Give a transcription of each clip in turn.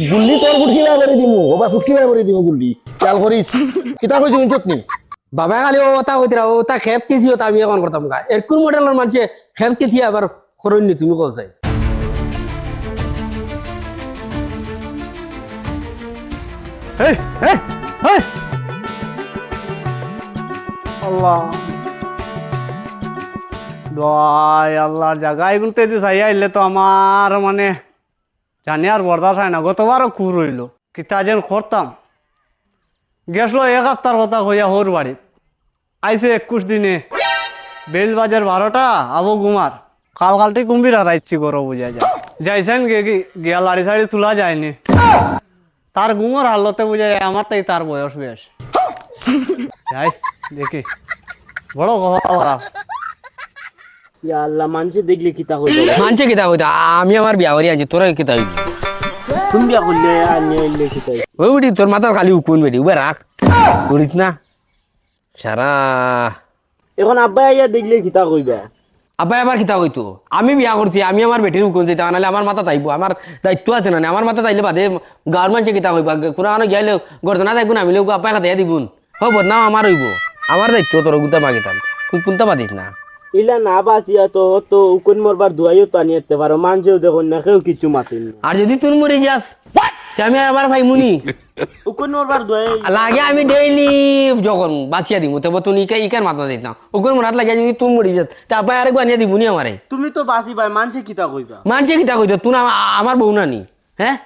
গুল্লি তোর ফুট কিনা করে দিমু ওবা ফুট কিনা করে দিমু গুল্লি খেয়াল করিস কিতা কইছি শুনছত নি বাবা খালি ওটা কইতরা ওটা খেত কেজি ওটা আমি এখন করতাম গা এরকুন মডেলের মানুষে খেত কেজি আবার খরইনি তুমি কল চাই এই এই এই আল্লাহ দয় আল্লাহর জায়গায় গুনতে যে চাই আইলে তো আমার মানে জানি আর বরদাস হয় না গতবারও খুর হইল কিতা যেন করতাম গেছলো 1 সপ্তাহ কথা হইয়া হোর বাড়ি আইসে 21 দিনে বেল বাজার 12টা আবু গুমার কালটি কুম্বির হারাইছি গরো বুঝা যায় যাইছেন গিয়া লাড়ি সাড়ি তোলা যায়নি তার গুমর হালতে বুঝা যায় আমার তাই তার বয়স বেশ যাই দেখি বড় কথা ইয়া আল্লাহ মানছে দেখলে কিতা হইল মানছে কিতা কইতা আমি আমার বিয়া করি আছি তোরা কিতা হইবি তুমি বিয়া করলে আর নিয়ে কিতা ওই বেটি তোর মাথা খালি উকুন বেটি উবে রাখ করিস না সারা এখন আব্বা ইয়া দেখলে কিতা কইবা আব্বাই আবার কিতা কইতো আমি বিয়া করছি আমি আমার বেটির উকুন দিতাম নাহলে আমার মাথা তাইব আমার দায়িত্ব আছে না আমার মাথা তাইলে বাদে গাঁর মানুষে কিতা কইবা কোনো আনো গিয়ালে গর্দনা দেখুন আমি লোক আব্বাই খাতে দিবুন হ বদনাম আমার হইব আমার দায়িত্ব তোর গুতা মাগিতাম তুই কোনটা বাদিস না ইলা না বাঁচিয়া তো তো উকুন মরবার দুয়াইও তো আনিয়ে যেতে পারো মানছেও দেখুন না কেউ কিছু মাতিন আর যদি তুই মরে যাস তে আমি আবার ভাই মুনি উকুন মরবার দুয়াই লাগে আমি ডেইলি যখন বাঁচিয়া দিব তবে তুই ইকার মাথা দিত না ওখানে মরাত লাগে যদি তুই মরে যাস তা আব্বাই আরেকবার আনিয়ে দিবুনি আমারে তুমি তো বাঁচি ভাই মানছে কিতা কইবা মানছে কিতা কইতো তুই আমার বউ নানি হ্যাঁ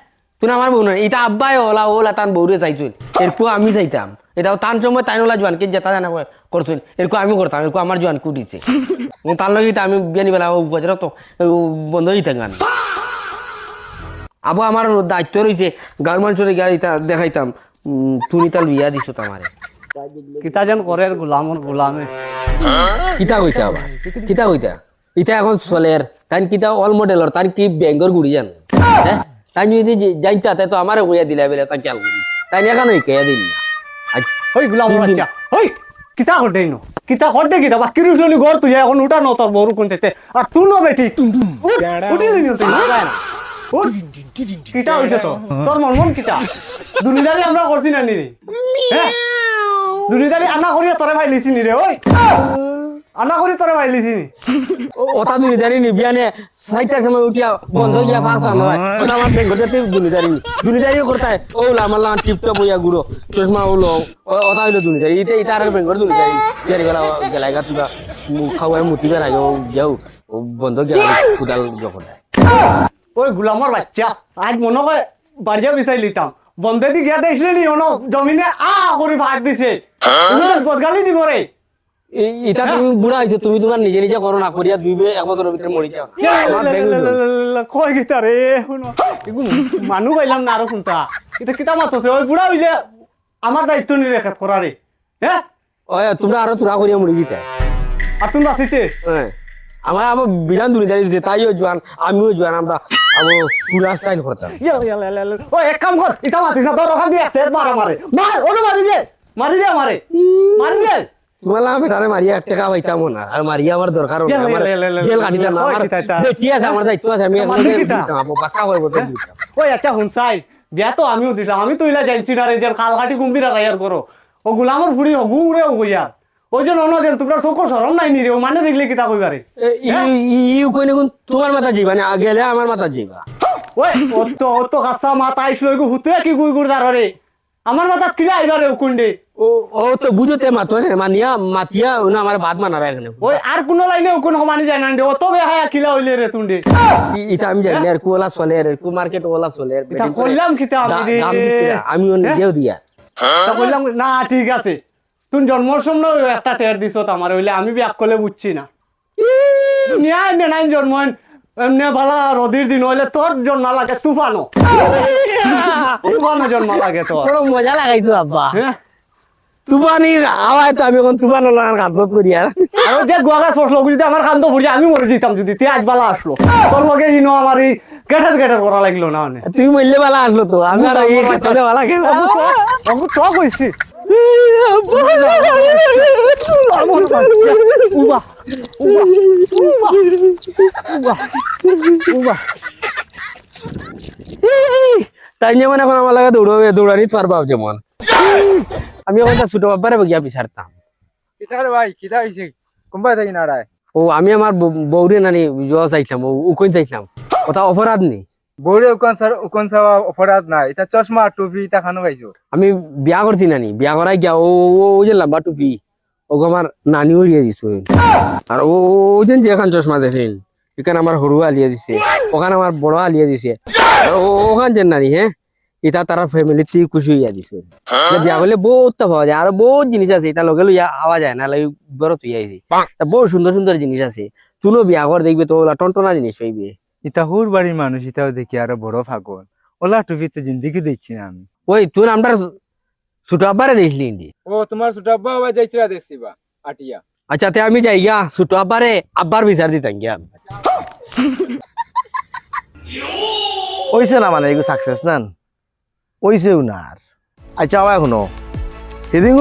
তুই আমার বউ নানি এটা আব্বাই ওলা তান বউরে চাইছুন এরকম আমি চাইতাম এটাও তান সময় তাই ওলা জোয়ানকে যেটা জানা করছেন এরকম আমি করতাম এরকম আমার জোয়ান কুটিছে তার লগে আমি বিয়ানি বেলা বাজার তো বন্ধ হয়ে থাকান আবু আমার দায়িত্ব রয়েছে গাঁর মানুষের গিয়া দেখাইতাম তুমি তার বিয়া দিছো আমারে কিতা যেন করে গোলামর গোলামে কিতা কইতা আবার কিতা কইতা ইটা এখন চলের তাই কিতা অল মডেলর তাই কি ব্যাঙ্গর গুড়ি জান হ্যাঁ তাই যদি যাইতা তাই তো আমারে কইয়া দিলা বেলে তা খেয়াল করি তাই এখানে কইয়া দিল না ওই গোলামর বাচ্চা ওই কিতা করতে নো কিতা করতে কিতা বাকি রইলি ঘর তুই এখন উঠা ন তোর বড় কোন চাইতে আর তুই ন বেটি উঠিলি নি তুই কিতা হইছে তো তোর মন কিতা দুনিদারি আমরা করছি না নি হ্যাঁ দুনিদারি আনা করিয়া তোরে ভাই লিছি নি রে ওই আনা করি তোরে ভাই লিছি নি ওটা দুনিদারি নি বিয়ানে সাইটার সময় উঠিয়া বন্ধ গিয়া ফাঁসা নয় ওটা আমার বেঙ্গলতে দুনিদারি করতায় ওলা আমার লান টিপটপ হইয়া গুড়ো চশমা ওলো ওটা হইলো দুনিদারি ইতে ইতা আর বেঙ্গল দুনিদারি বিয়ানি গেলা গেলাইগা তুবা খাওয়াই মুটি বেড়াই যাও বন্ধ গিয়া কুদাল যখন ওই গোলামর বাচ্চা আজ মনে হয় বাড়িয়া বিচাই লিতাম বন্ধে দি গিয়া দেখলে নি ওনো জমিনে করে ভাগ দিছে বদগালি দিব রে এটা তুমি বুড়া হয়েছো তুমি তোমার নিজে নিজে করো না করিয়া দুই এক বছরের ভিতরে মরি যাও কয় গীতা রে শুনো মানুহ পাইলাম না আরো কোনটা এটা কিতা মাতছে ওই বুড়া হইলে আমার দায়িত্ব নিয়ে রেখা করা রে হ্যাঁ ওই তোমরা আরো তোরা করিয়া মরি দিতে আর তুমি বাঁচিতে হ্যাঁ আমার আবার বিরান দুনিদারি দিতে তাইও জোয়ান আমিও জোয়ান আমরা আবার পুরা স্টাইল করতাম ও এক কাম কর এটা মাতিস না তোর ওখান দিয়ে সেট মারা মারে মার ওটা মারি দে আমারে মারি দে তোমালা বেটারে মারিয়া 1 টাকা পাইতাম না আর মারিয়া আমার দরকার হবে আমার জেল কাটি দাও আমার বেটি আছে আমার দায়িত্ব আছে আমি এখন দিতাম বাকা হইব তো দিতাম ওই একটা হুনসাই বিয়া তো আমিও দিলাম আমি তো ইলা যাইছি না রে যে কালঘাটি কুম্বিরা রাইয়ার করো ও গোলামর ফুড়ি হবু রে ও গইয়ার ওই যে নন যে তোমরা চোখর শরম নাই নি রে ও মানে দেখলে কিতা কইবারে ইউ কইনে কোন তোমার মাথা যাইবা না গেলে আমার মাথা যাইবা ওই ও তো কাঁচা মাথা আইসলো হুতে কি গুই গুড় দাঁড়ে আমার মাথা কিলা আইবারে উকুন্ডে ও তো বুঝতে মাতো মানিয়া মাতিয়া না আমার বাদ মানা রাখনে ওই আর কোন লাইনে কোন মানি যায় না ও তো বেহায়া কিলা হইলে রে তুন্ডে এটা আমি জানি আর কোলা চলে আর কো মার্কেট ওলা চলে আর এটা কইলাম কিতা আমি নিজেও দিয়া তা কইলাম না ঠিক আছে তুই জন্মর সময় একটা টের দিছ আমার হইলে আমি বিয়াক করলে বুঝছি না নিয়াই নাই জন্ম এমনি ভালা রদির দিন হইলে তোর জন্ম লাগে তুফানো জন্ম লাগে তোর বড় মজা লাগাইছো আব্বা হ্যাঁ তুফানি আওয়াজ তো আমি এখন তুফান লাগার কাজ করি আর যে গোয়া গাছ ফসলো যদি আমার কান্দ ফুরিয়ে আমি মরে যেতাম যদি তে আজ বালা আসলো তোর লগে ইনো আমার এই গেটার করা লাগলো না মানে তুই মরলে বালা আসলো তো আমি আর এই কাছে বালা গেল তো কইছি উবা তাই যেমন এখন আমার লাগে দৌড়ানি পারবা যেমন আমি এখন তার ছোট বাবারে গিয়া বিচারতাম কিতা রে ভাই কিতা হইছে কোনবা থাকি না রায় ও আমি আমার বৌরে নানি চাইছিলাম উকইন চাইছিলাম কথা অপরাধ নেই বউরে উকন সাওয়া অপরাধ নাই এটা চশমা টুপি তা খানো পাইছো আমি বিয়া করছি নানি বিয়া করাই গিয়া ও যে লম্বা টুপি ওকে আমার নানি উড়িয়ে দিছো আর ও যেন যে এখন চশমা দেখেন এখানে আমার সরু আলিয়ে দিছে ওখানে আমার বড় আলিয়ে দিছে আর ওখান যে নানি হ্যাঁ এটা তারা ফ্যামিলি খুশি হইয়া দিছে বিয়া করলে বহুত পাওয়া যায় আর বহুত জিনিস আছে এটা লগে লইয়া আওয়া যায় না লাগে বড় তুই আইছি বহুত সুন্দর সুন্দর জিনিস আছে তুলো বিয়া কর দেখবে তো ওলা টনটনা জিনিস পাইবে ইতা হুর বাড়ির মানুষ ইতাও দেখি আরো বড় ফাগল ওলা টুপি তো জিন্দিগি দিচ্ছি না আমি ওই তুই আমরা ছোট আব্বারে দেখলি ইন্দি ও তোমার ছোট আব্বা আবার যাইছিলা দেখছিবা আটিয়া আচ্ছা তে আমি যাই গা ছোট আব্বারে আব্বার বিচার দিতাম গিয়া হইছে না মানে এগুলো সাকসেস না হইছেও না আর আচ্ছা আবার এখনো সেদিন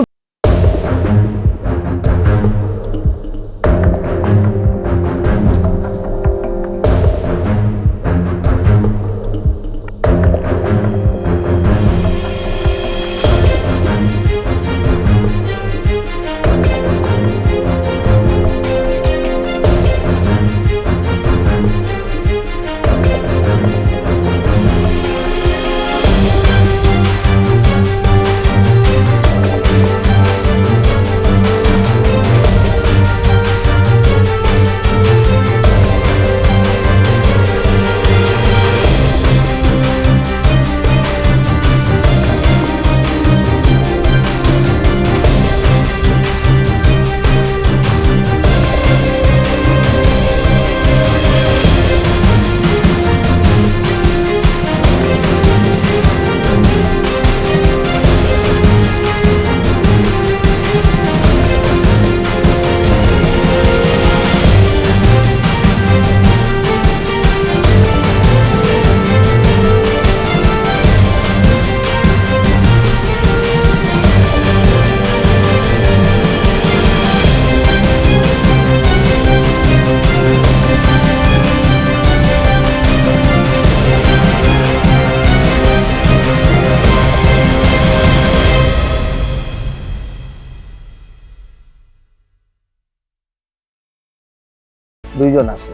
দুইজন আছে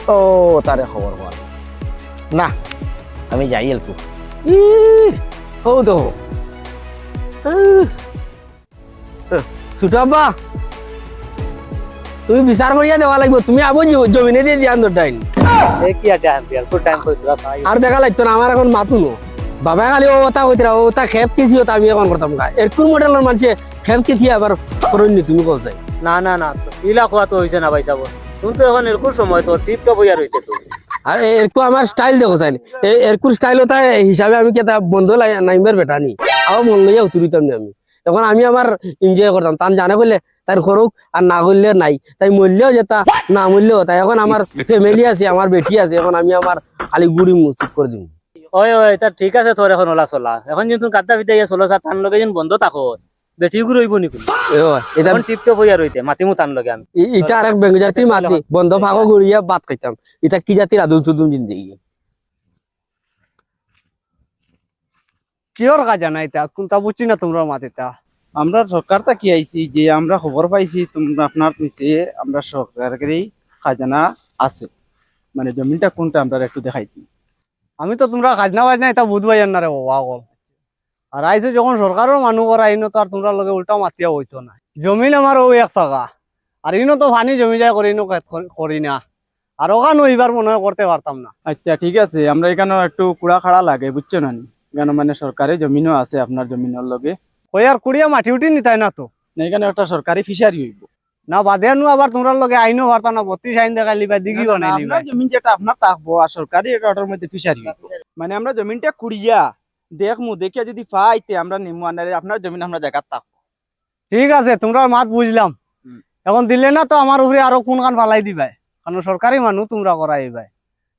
ও তারে খবর বল না আমি যাই এলকু ও তো ছোট আব্বা তুমি বিচার করিয়া দেওয়া লাগবে তুমি আবো জমিনে দিয়ে ধ্যান দরটাইন কি আর টাইম বিয়ার টাইম কইরা ভাই আর দেখা লাগতো না আমার এখন মাথু নো বাবা খালি ও তা হইতরা ও তা খেত কেছি হতা আমি এখন করতাম গা এরকুর মডেলের মানুষে খেত কেছি আবার করনি তুমি কল চাই না না না ইলা কোয়া তো হইছে না ভাই সাব তুমি তো এখন এরকম সময় তো টিপ টপ হইয়া রইতে তো আর এরকু আমার স্টাইল দেখো চাই এরকুর স্টাইল হতা হিসাবে আমি কেতা বন্ধ নাইবার বেটা নি আবার মন লইয়া উতুরিতাম না আমি এখন আমি আমার এনজয় করতাম তান জানে বললে তার করুক আর না করলে নাই তাই মরলেও যেতা না মরলেও তাই এখন আমার ফ্যামিলি আছে আমার বেটি আছে এখন আমি আমার খালি গুড়ি মুসুক করে দিব ওই ওই তা ঠিক আছে তোর এখন ওলা চলা এখন যেন তুমি কাটটা ফিতে চলো স্যার তান লগে যেন বন্ধ থাকোস বেটি গুলো হইব নি এটা এখন টিপ টপ হইয়া রইতে মাতিমু তান লগে আমি ইটা আর এক বেঙ্গ জাতি মাতি বন্ধ ফাঁকো গুড়িয়া বাদ খাইতাম এটা কি জাতির আদুল সুদুল জিন্দগি কিয়র কাজা না এটা কোনটা বুঝছি না তোমরা মাতিতা আমরা সরকার তা কি আইছি যে আমরা খবর পাইছি তোমরা আপনার নিচে আমরা সরকারেরই খাজানা আছে মানে জমিটা কোনটা আমরা একটু দেখাইছি আমি তো তোমরা খাজনা বাজনা এটা বুঝবাই না রে বাবা কল আর আইসে যখন সরকারের মানুষ করা আইনো তো আর তোমরা লগে উল্টা মাতিয়া হইতো না জমিন আমার ও এক জায়গা আর ইনো তো ভানি জমি যায় করি নো করি না আর ওখানে এইবার মনে হয় করতে পারতাম না আচ্ছা ঠিক আছে আমরা এখানে একটু কুড়া খাড়া লাগে বুঝছো না এখানে মানে সরকারি জমিনও আছে আপনার জমিনের লগে ওই আর কুড়িয়া মাটি উঠি নিতাই না তো না এখানে একটা সরকারি ফিশারি হইব না বাদে নু আবার তোমরা লগে আইনো পারতাম না 32 আইন দেখাইলি বা দিঘি বানাইলি আপনার জমিন যেটা আপনার থাকবো আর সরকারি এটার মধ্যে ফিশারি হইব মানে আমরা জমিনটা কুড়িয়া দেখমু দেখিয়া যদি পাইতে আমরা নিমু আনারে আপনার জমিন আমরা জায়গা থাকবো ঠিক আছে তোমরা মাত বুঝলাম এখন দিলে না তো আমার উপরে আরো কোন কান ফালাই দিবাই কারণ সরকারি মানুষ তোমরা করাই ভাই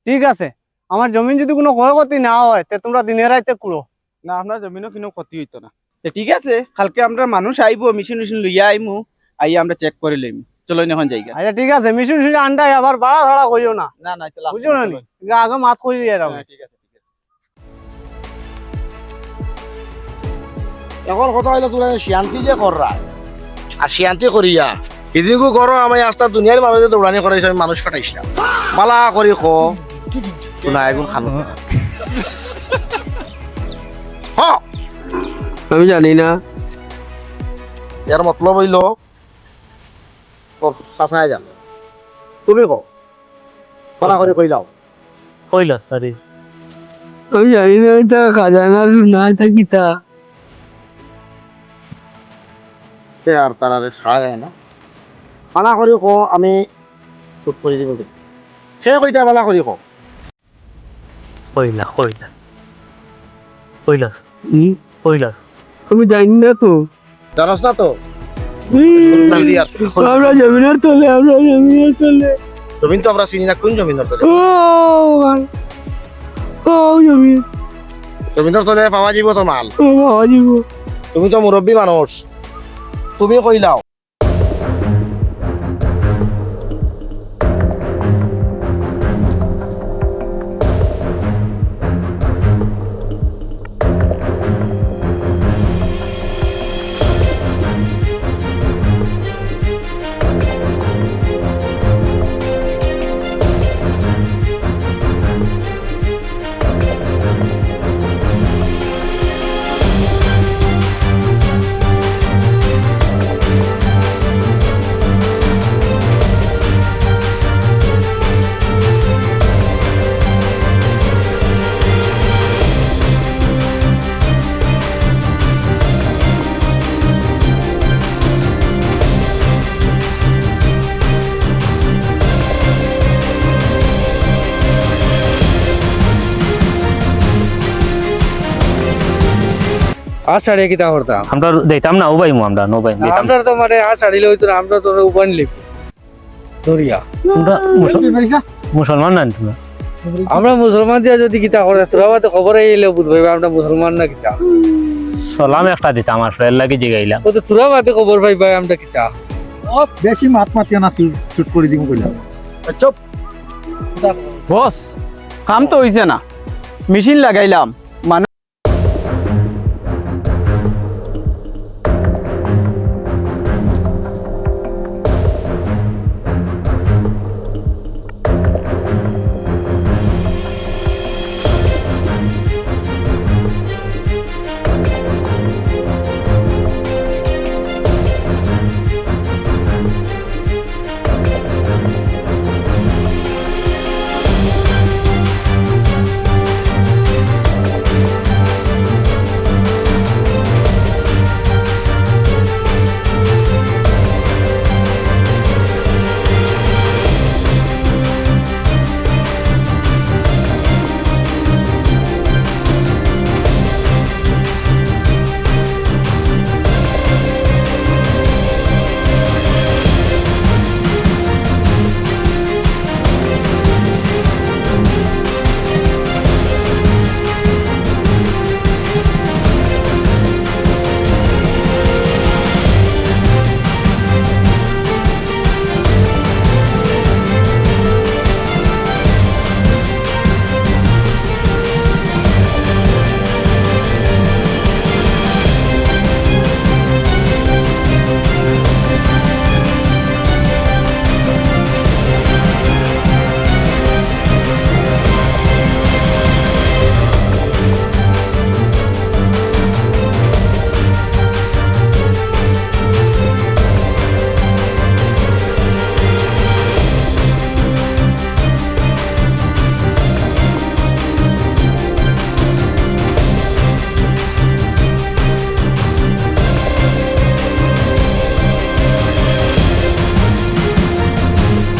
ঠিক আছে আমার জমিন যদি কোনো ক্ষয়ক্ষতি না হয় তে তোমরা দিনে রাইতে কুড়ো না আপনার জমিনও কোনো ক্ষতি হইতো না তো ঠিক আছে কালকে আমরা মানুষ আইবো মেশিন লইয়া আইমু আইয়া আমরা চেক করে লইম চলো এখন জায়গা আচ্ছা ঠিক আছে মিশন আন্ডাই আবার বাড়া ধরা কইও না না না বুঝছো না নি? আগে মাত করি এরাম ঠিক আছে এখন কথা হইলো তোরা শান্তি যে কররা আর শান্তি করিয়া এদিনকু করো আমি আস্তা দুনিয়ার মানুষের দৌড়ানি করাইছে আমি মানুষ ফাটাইছিলাম মালা করি খো শোনা এগুন খানো হ আমি জানি না এর মতলব হইল পাশায় যান তুমি কো মালা করে কই যাও কইল সরি আমি জানি না এটা খাজানা না এটা কিতা সে আর তারা সারা যায় না মালা করি কো আমি চুপ করে দিব সে কইতা মালা করি কো কইলা কইলা কইলা কইলা আমি জানি না তো জানোস না তো আমরা জমিনের তলে জমিন তো আমরা চিনি না কোন জমিনের তলে ও জমি জমিনের তলে পাওয়া যাব তো মাল ও বাবা জীব তুমি তো মুরব্বী মানুষ তুমি কইলাও আর ছাড়িয়ে কিতা করতাম আমরা দেখতাম না ও ভাই আমরা নো ভাই দেখতাম আমরা তো মানে আর ছাড়িলে হইতো না, আমরা তো উপান লিপ ধরিয়া আমরা মুসলমান না তোমরা আমরা মুসলমান দিয়া যদি কিতা করে তোরা তো খবর আইলে বুঝবে আমরা মুসলমান না কিতা সালাম একটা দিতাম আমার ফ্রেন্ড লাগি জিগাইলাম ও তো তোরা বাদে খবর পাইবা আমরা কিতা বেশি মাত মাতিও না শুট করে দিব কইলাম চুপ বস কাম তো হইছে না মেশিন লাগাইলাম